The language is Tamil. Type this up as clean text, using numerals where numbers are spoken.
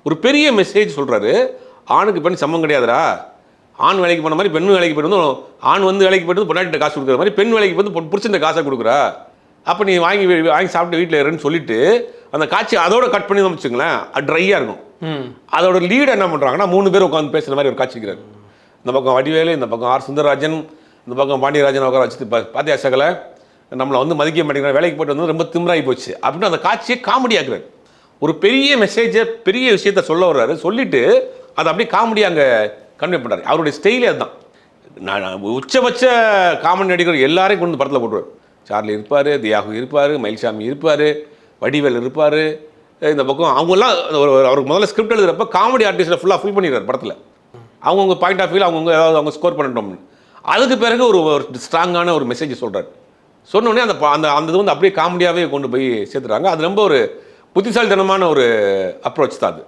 ஒரு பெரிய மெசேஜ் சொல்கிறாரு. ஆணுக்கு பெண் சமம் கிடையாதுடா. ஆண் வேலைக்கு போன மாதிரி பெண் வேலைக்கு போயிட்டு ஆண் வந்து வேலைக்கு போயிட்டு பொண்டாட்டிட்ட காசு கொடுக்குற மாதிரி பெண் வேலைக்கு போய் புருஷன்ட்ட காசை கொடுக்குறா. அப்போ நீ வாங்கி சாப்பிட்டு வீட்டில் இருன்னு சொல்லிட்டு அந்த காட்சி அதோட கட் பண்ணி தான் வச்சுங்களேன், அது ட்ரையாக இருக்கும். அதோட லீடு என்ன பண்ணுறாங்கன்னா 3 பேர் உட்காந்து பேசுகிற மாதிரி ஒரு காட்சி இருக்கிறார். இந்த பக்கம் வடிவேலு, இந்த பக்கம் ஆர் சுந்தரராஜன், இந்த பக்கம் பாண்டியராஜன் உட்கார வச்சு பாத்தியா சகலை நம்மளை வந்து மதிக்க மாட்டேங்கிறார், வேலைக்கு போய்ட்டு வந்து ரொம்ப திமிராகி போச்சு அப்படின்னு அந்த காட்சியை காமெடி ஆக்குறாரு. ஒரு பெரிய மெசேஜை பெரிய விஷயத்த சொல்ல வர்றாரு, சொல்லிட்டு அதை அப்படியே காமெடியாக அங்கே கன்வே பண்ணுறாரு. அவருடைய ஸ்டைலே அதுதான். உச்சபட்ச காமெடி நடிகர் எல்லாரையும் கொண்டு படத்தில் போட்டுருவார். சார்லி இருப்பார், தியாகு இருப்பார், மயில்சாமி இருப்பார், வடிவேல் இருப்பார். இந்த பக்கம் அவங்கெல்லாம் அவருக்கு முதல்ல ஸ்கிரிப்ட் எழுதுறப்ப காமெடி ஆர்டிஸ்ட்டை ஃபுல்லாக ஃபில் பண்ணிடுறாரு படத்தில். அவங்கவுங்க பாயிண்ட் ஆஃப் வியூவில் அவங்கவுங்க ஏதாவது அவங்க ஸ்கோர் பண்ணிட்டோம்னு. அதுக்கு பிறகு ஒரு ஸ்ட்ராங்கான ஒரு மெசேஜ் சொல்கிறார். சொன்னோடனே அந்த அந்த இது வந்து அப்படியே காமெடியாகவே கொண்டு போய் சேர்த்துறாங்க. அது ரொம்ப ஒரு புத்திசாலித்தனமான ஒரு அப்ரோச் தான் அது.